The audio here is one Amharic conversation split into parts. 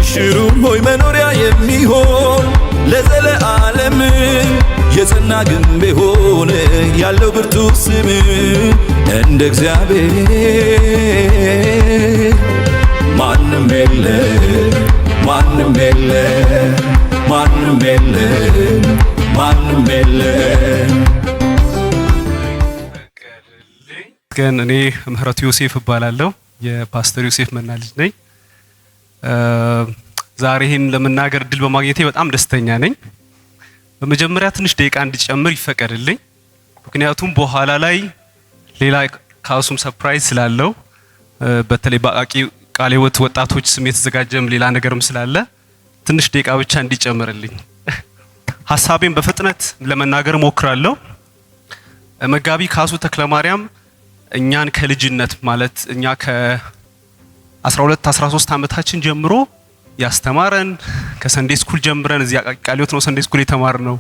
ሽሩም ሆይ መኖሪያ የሚሆን ለዘለዓለም የጸና ግንብ ሆነ ያለው ብርቱ ስም እንደ እግዚአብሔር ማንም የለ ማንም የለ ማንም የለ ማንም የለ። ግን እኔ ምህረቱ ዮሴፍ እባላለሁ የፓስተር ዮሴፍ መና ልጅ ነኝ። ዛሬ ይሄን ለመናገር እድል በማግኘቴ በጣም ደስተኛ ነኝ። በመጀመሪያ ትንሽ ደቂቃ እንድጨምር ይፈቀድልኝ። ምክንያቱም በኋላ ላይ ሌላ ካሱም ሰርፕራይዝ ስላለው በተለይ በአቃቂ ቃለ ሕይወት ወጣቶች ስም የተዘጋጀም ሌላ ነገርም ስላለ ትንሽ ደቂቃ ብቻ እንዲጨምርልኝ ሐሳቤን በፍጥነት ለመናገር ሞክራለሁ። መጋቢ ካሱ ተክለማርያም እኛን ከልጅነት ማለት እኛ ከ12 13 ዓመታችን ጀምሮ ያስተማረን ከሰንዴ ስኩል ጀምረን እዚያ ቃለ ሕይወት ነው ሰንዴ ስኩል የተማርነው።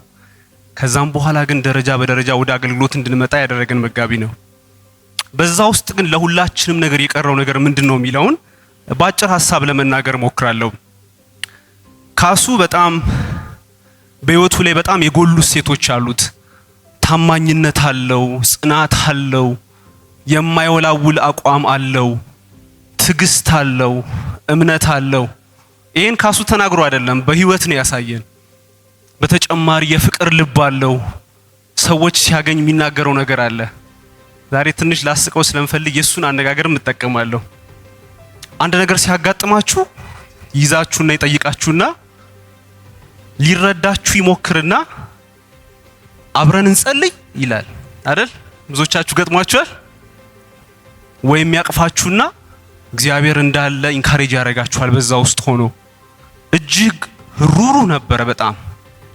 ከዛም በኋላ ግን ደረጃ በደረጃ ወደ አገልግሎት እንድንመጣ ያደረገን መጋቢ ነው። በዛ ውስጥ ግን ለሁላችንም ነገር የቀረው ነገር ምንድነው የሚለውን በአጭር ሐሳብ ለመናገር ሞክራለሁ። ካሱ በጣም በሕይወቱ ላይ በጣም የጎሉ ሴቶች አሉት። ታማኝነት አለው፣ ጽናት አለው፣ የማይወላውል አቋም አለው፣ ትዕግስት አለው፣ እምነት አለው። ይሄን ካሱ ተናግሮ አይደለም በህይወት ነው ያሳየን። በተጨማሪ የፍቅር ልብ አለው። ሰዎች ሲያገኝ የሚናገረው ነገር አለ። ዛሬ ትንሽ ላስቀው ስለምፈልግ የሱን አነጋገር እንጠቀማለሁ። አንድ ነገር ሲያጋጥማችሁ ይዛችሁና ይጠይቃችሁና ሊረዳችሁ ይሞክርና አብረን እንጸልይ ይላል አይደል? ብዙዎቻችሁ ገጥሟችኋል? ወይም ያቅፋችሁና እግዚአብሔር እንዳለ ኢንካሬጅ ያደርጋችኋል። በዛ ውስጥ ሆኖ እጅግ ሩሩ ነበረ በጣም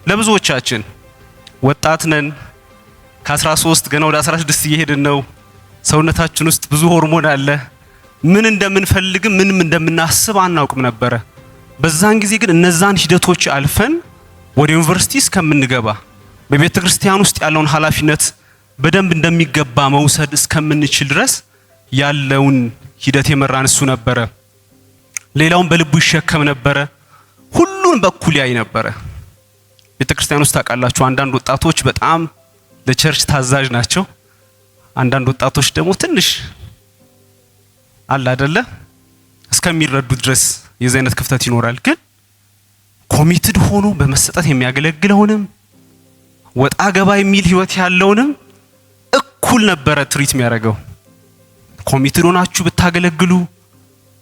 ለብዙዎቻችን። ወጣት ነን፣ ከ13 ገና ወደ 16 እየሄድን ነው። ሰውነታችን ውስጥ ብዙ ሆርሞን አለ። ምን እንደምንፈልግ ምንም እንደምናስብ አናውቅም ነበረ። በዛን ጊዜ ግን እነዛን ሂደቶች አልፈን ወደ ዩኒቨርሲቲ እስከምንገባ በቤተ ክርስቲያን ውስጥ ያለውን ኃላፊነት በደንብ እንደሚገባ መውሰድ እስከምንችል ድረስ ያለውን ሂደት የመራን እሱ ነበረ። ሌላውን በልቡ ይሸከም ነበረ። ሁሉን በኩል ያይ ነበረ። ቤተ ክርስቲያን ውስጥ ታውቃላችሁ አንዳንድ ወጣቶች በጣም ለቸርች ታዛዥ ናቸው። አንዳንድ ወጣቶች ደግሞ ትንሽ አለ አይደለ እስከሚረዱ ድረስ የዚህ አይነት ክፍተት ይኖራል። ግን ኮሚትድ ሆኖ በመሰጠት የሚያገለግለውንም ወጣ ገባ የሚል ህይወት ያለውንም እኩል ነበረ ትሪት የሚያደርገው። ኮሚትድ ሆናችሁ ብታገለግሉ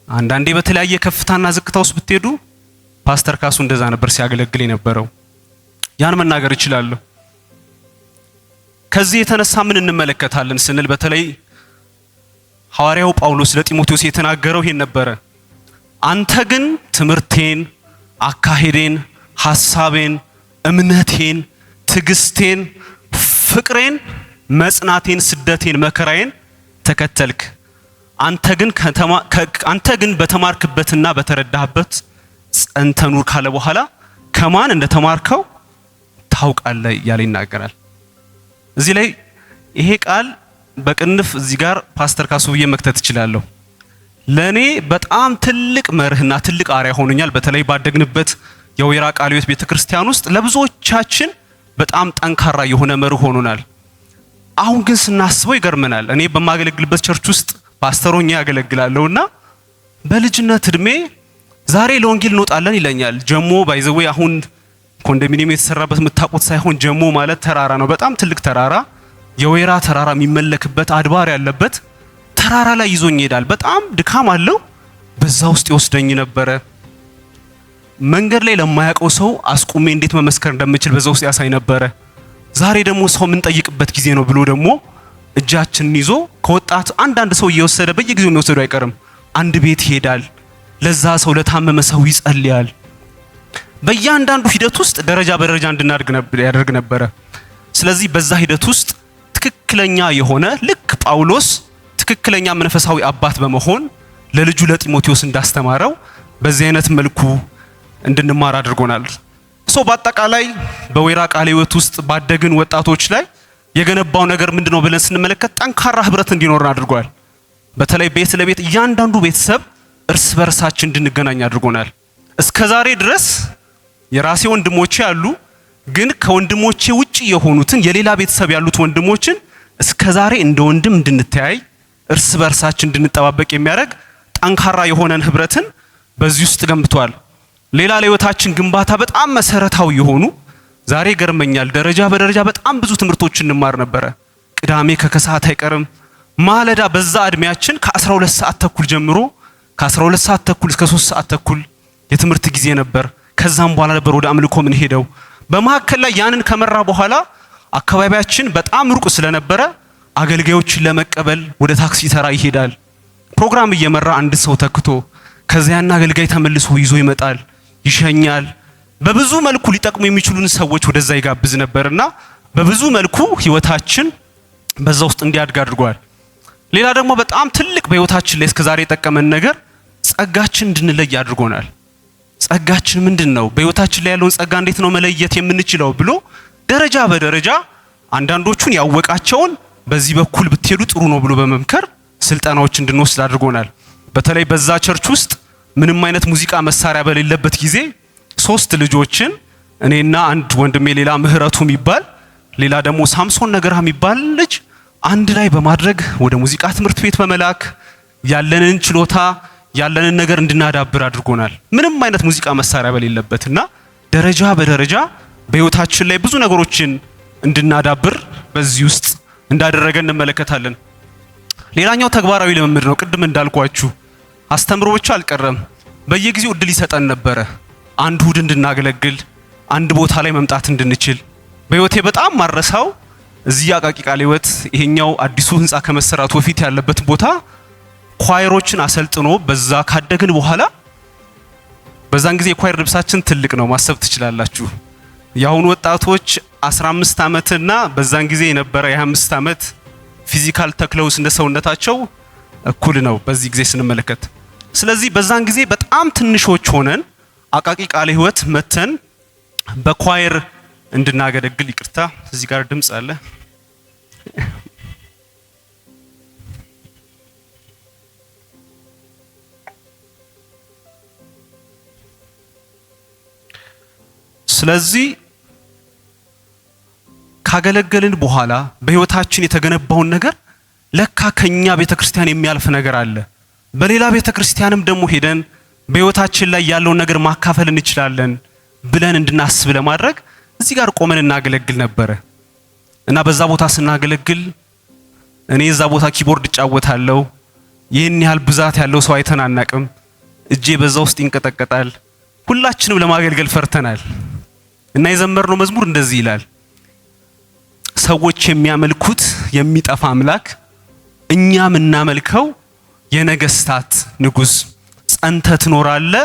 አንዳንዴ በተለያየ ከፍታና ዝቅታ ውስጥ ብትሄዱ ፓስተር ካሱ እንደዛ ነበር ሲያገለግል የነበረው። ያን መናገር እችላለሁ። ከዚህ የተነሳ ምን እንመለከታለን ስንል በተለይ ሐዋርያው ጳውሎስ ለጢሞቴዎስ የተናገረው ይሄን ነበረ። አንተ ግን ትምህርቴን፣ አካሄዴን፣ ሐሳቤን፣ እምነቴን፣ ትዕግስቴን፣ ፍቅሬን፣ መጽናቴን፣ ስደቴን፣ መከራዬን ተከተልክ። አንተ ግን በተማርክበትና በተረዳህበት ጸንተህ ኑር ካለ በኋላ ከማን እንደተማርከው ታውቃለህ እያለ ይናገራል። እዚህ ላይ ይሄ ቃል በቅንፍ እዚህ ጋር ፓስተር ካሱ ብዬ መክተት እችላለሁ። ለኔ በጣም ትልቅ መርህና ትልቅ አርአያ ሆኖኛል። በተለይ ባደግንበት የወይራ ቃለ ሕይወት ቤተክርስቲያን ውስጥ ለብዙዎቻችን በጣም ጠንካራ የሆነ መርህ ሆኖናል። አሁን ግን ስናስበው ይገርመናል። እኔ በማገለግልበት ቸርች ውስጥ ፓስተር ሆኜ ያገለግላለሁና በልጅነት እድሜ ዛሬ ለወንጌል እንወጣለን ይለኛል። ጀሞ ባይዘዌ አሁን ኮንዶሚኒየም የተሰራበት የምታውቁት ሳይሆን ጀሞ ማለት ተራራ ነው፣ በጣም ትልቅ ተራራ፣ የወይራ ተራራ የሚመለክበት አድባር ያለበት ተራራ ላይ ይዞኝ ይሄዳል። በጣም ድካም አለው። በዛ ውስጥ ይወስደኝ ነበረ። መንገድ ላይ ለማያውቀው ሰው አስቁሜ እንዴት መመስከር እንደምችል በዛ ውስጥ ያሳይ ነበረ። ዛሬ ደግሞ ሰው ምን ጠይቅበት ጊዜ ነው ብሎ ደግሞ እጃችንን ይዞ ከወጣት አንዳንድ ሰው እየወሰደ በየጊዜው የሚወሰዱ አይቀርም አንድ ቤት ይሄዳል። ለዛ ሰው ለታመመ ሰው ይጸልያል። በእያንዳንዱ ሂደት ውስጥ ደረጃ በደረጃ እንድናድግ ያደርግ ነበረ። ስለዚህ በዛ ሂደት ውስጥ ትክክለኛ የሆነ ልክ ጳውሎስ ትክክለኛ መንፈሳዊ አባት በመሆን ለልጁ ለጢሞቴዎስ እንዳስተማረው በዚህ አይነት መልኩ እንድንማር አድርጎናል። በአጠቃላይ በወይራ ቃለ ሕይወት ውስጥ ባደግን ወጣቶች ላይ የገነባው ነገር ምንድነው ብለን ስንመለከት ጠንካራ ህብረት እንዲኖርን አድርጓል። በተለይ ቤት ለቤት እያንዳንዱ ቤተሰብ እርስ በርሳችን እንድንገናኝ አድርጎናል። እስከዛሬ ድረስ የራሴ ወንድሞቼ አሉ፣ ግን ከወንድሞቼ ውጪ የሆኑትን የሌላ ቤተሰብ ያሉት ወንድሞችን እስከዛሬ እንደ ወንድም እንድንተያይ እርስ በርሳችን እንድንጠባበቅ የሚያደርግ ጠንካራ የሆነን ህብረትን በዚህ ውስጥ ገንብቷል። ሌላ ለህይወታችን ግንባታ በጣም መሰረታዊ የሆኑ ዛሬ ገርመኛል፣ ደረጃ በደረጃ በጣም ብዙ ትምህርቶችን እንማር ነበረ። ቅዳሜ ከከሰዓት አይቀርም ማለዳ በዛ እድሜያችን ከ12 ሰዓት ተኩል ጀምሮ ከ12 ሰዓት ተኩል እስከ 3 ሰዓት ተኩል የትምህርት ጊዜ ነበር። ከዛም በኋላ ነበር ወደ አምልኮ ምን ሄደው። በመሀከል ላይ ያንን ከመራ በኋላ አካባቢያችን በጣም ሩቅ ስለነበረ አገልጋዮችን ለመቀበል ወደ ታክሲ ተራ ይሄዳል። ፕሮግራም እየመራ አንድ ሰው ተክቶ ከዚያና አገልጋይ ተመልሶ ይዞ ይመጣል፣ ይሸኛል። በብዙ መልኩ ሊጠቅሙ የሚችሉን ሰዎች ወደዛ ይጋብዝ ነበርና በብዙ መልኩ ህይወታችን በዛ ውስጥ እንዲያድግ አድርጓል። ሌላ ደግሞ በጣም ትልቅ በህይወታችን ላይ እስከዛሬ የጠቀመን ነገር ጸጋችን እንድንለይ አድርጎናል። ጸጋችን ምንድነው? በህይወታችን ላይ ያለውን ጸጋ እንዴት ነው መለየት የምንችለው ብሎ ደረጃ በደረጃ አንዳንዶቹን ያወቃቸውን በዚህ በኩል ብትሄዱ ጥሩ ነው ብሎ በመምከር ስልጠናዎች እንድንወስድ አድርጎናል። በተለይ በዛ ቸርች ውስጥ ምንም አይነት ሙዚቃ መሳሪያ በሌለበት ጊዜ 3 ልጆችን እኔና አንድ ወንድሜ ሌላ ምህረቱ የሚባል ሌላ ደግሞ ሳምሶን ነገራ የሚባል ልጅ አንድ ላይ በማድረግ ወደ ሙዚቃ ትምህርት ቤት በመላክ ያለንን ችሎታ ያለንን ነገር እንድናዳብር አድርጎናል። ምንም አይነት ሙዚቃ መሳሪያ በሌለበትና ደረጃ በደረጃ በህይወታችን ላይ ብዙ ነገሮችን እንድናዳብር በዚህ ውስጥ እንዳደረገ እንመለከታለን። ሌላኛው ተግባራዊ ልምምድ ነው። ቅድም እንዳልኳችሁ አስተምሮ ብቻ አልቀረም፣ በየጊዜው እድል ይሰጠን ነበረ። አንድ እሁድ እንድናገለግል፣ አንድ ቦታ ላይ መምጣት እንድንችል። በህይወቴ በጣም ማረሳው እዚህ አቃቂ ቃለ ሕይወት ይሄኛው አዲሱ ህንጻ ከመሰራቱ በፊት ያለበት ቦታ ኳየሮችን አሰልጥኖ በዛ ካደግን በኋላ በዛን ጊዜ የኳየር ልብሳችን ትልቅ ነው ማሰብ ትችላላችሁ። የአሁኑ ወጣቶች 15 ዓመትና በዛን ጊዜ የነበረ የ25 ዓመት ፊዚካል ተክለውስ እንደ ሰውነታቸው እኩል ነው በዚህ ጊዜ ስንመለከት። ስለዚህ በዛን ጊዜ በጣም ትንሾች ሆነን አቃቂ ቃለ ሕይወት መተን በኳየር እንድናገለግል፣ ይቅርታ እዚህ ጋር ድምጽ አለ። ስለዚህ ካገለገልን በኋላ በህይወታችን የተገነባውን ነገር ለካ ከኛ ቤተክርስቲያን የሚያልፍ ነገር አለ፣ በሌላ ቤተክርስቲያንም ደግሞ ሄደን በህይወታችን ላይ ያለውን ነገር ማካፈል እንችላለን ብለን እንድናስብ ለማድረግ እዚህ ጋር ቆመን እናገለግል ነበረ እና በዛ ቦታ ስናገለግል እኔ እዛ ቦታ ኪቦርድ እጫወታለሁ። ይህን ያህል ብዛት ያለው ሰው አይተን አናቅም። እጄ በዛ ውስጥ ይንቀጠቀጣል። ሁላችንም ለማገልገል ፈርተናል እና የዘመርነው መዝሙር እንደዚህ ይላል: ሰዎች የሚያመልኩት የሚጠፋ አምላክ፣ እኛም እናመልከው የነገስታት ንጉስ። ጸንተ ትኖራለህ፣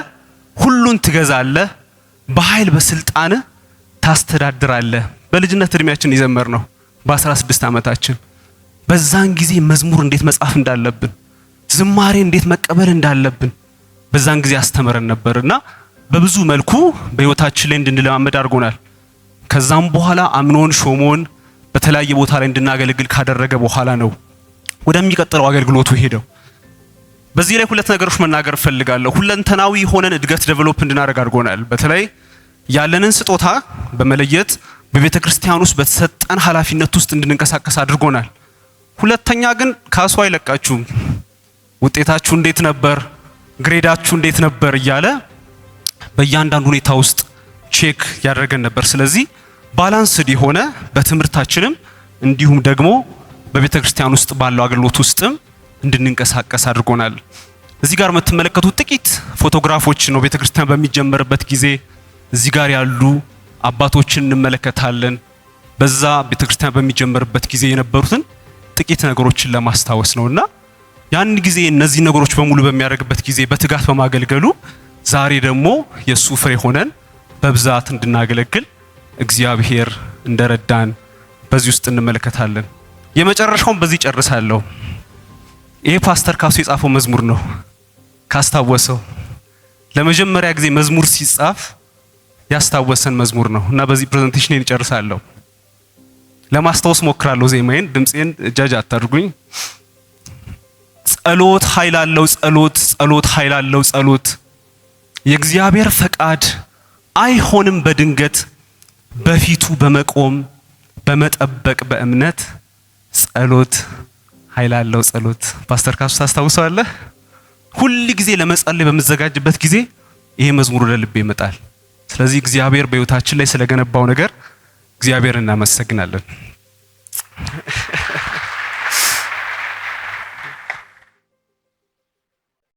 ሁሉን ትገዛለህ፣ በኃይል በስልጣን ታስተዳድራለህ። በልጅነት እድሜያችን የዘመርነው በ16 ዓመታችን። በዛን ጊዜ መዝሙር እንዴት መጻፍ እንዳለብን፣ ዝማሬ እንዴት መቀበል እንዳለብን በዛን ጊዜ አስተምረን ነበርና በብዙ መልኩ በህይወታችን ላይ እንድንለማመድ አድርጎናል። ከዛም በኋላ አምኖን ሾሞን በተለያየ ቦታ ላይ እንድናገለግል ካደረገ በኋላ ነው ወደሚቀጥለው አገልግሎቱ ሄደው። በዚህ ላይ ሁለት ነገሮች መናገር ፈልጋለሁ። ሁለንተናዊ ሆነን እድገት ዴቨሎፕ እንድናደርግ አድርጎናል። በተለይ ያለንን ስጦታ በመለየት በቤተ ክርስቲያን ውስጥ በተሰጠን ኃላፊነት ውስጥ እንድንንቀሳቀስ አድርጎናል። ሁለተኛ ግን ካሱ አይለቃችሁም። ውጤታችሁ እንዴት ነበር፣ ግሬዳችሁ እንዴት ነበር እያለ በእያንዳንዱ ሁኔታ ውስጥ ቼክ ያደረገን ነበር። ስለዚህ ባላንስድ የሆነ በትምህርታችንም እንዲሁም ደግሞ በቤተ ክርስቲያን ውስጥ ባለው አገልግሎት ውስጥም እንድንንቀሳቀስ አድርጎናል። እዚህ ጋር የምትመለከቱት ጥቂት ፎቶግራፎች ነው። ቤተ ክርስቲያን በሚጀመርበት ጊዜ እዚህ ጋር ያሉ አባቶችን እንመለከታለን። በዛ ቤተ ክርስቲያን በሚጀመርበት ጊዜ የነበሩትን ጥቂት ነገሮችን ለማስታወስ ነውና ያን ጊዜ እነዚህ ነገሮች በሙሉ በሚያደርግበት ጊዜ በትጋት በማገልገሉ ዛሬ ደግሞ የሱ ፍሬ ሆነን በብዛት እንድናገለግል እግዚአብሔር እንደረዳን በዚህ ውስጥ እንመለከታለን። የመጨረሻውን በዚህ ጨርሳለሁ። ይሄ ፓስተር ካሱ የጻፈው መዝሙር ነው። ካስታወሰው ለመጀመሪያ ጊዜ መዝሙር ሲጻፍ ያስታወሰን መዝሙር ነው እና በዚህ ፕሬዘንቴሽን እጨርሳለሁ። ለማስታወስ ሞክራለሁ። ዜማዬን ድምጼን ጃጅ አታድርጉኝ። ጸሎት ኃይል አለው፣ ጸሎት ኃይል አለው፣ ጸሎት የእግዚአብሔር ፈቃድ አይሆንም በድንገት በፊቱ በመቆም በመጠበቅ በእምነት ጸሎት ኃይል አለው። ጸሎት ፓስተር ካሱ ታስታውሳለህ? ሁል ጊዜ ለመጸለይ በመዘጋጅበት ጊዜ ይሄ መዝሙር ወደ ልቤ ይመጣል። ስለዚህ እግዚአብሔር በሕይወታችን ላይ ስለገነባው ነገር እግዚአብሔር እናመሰግናለን።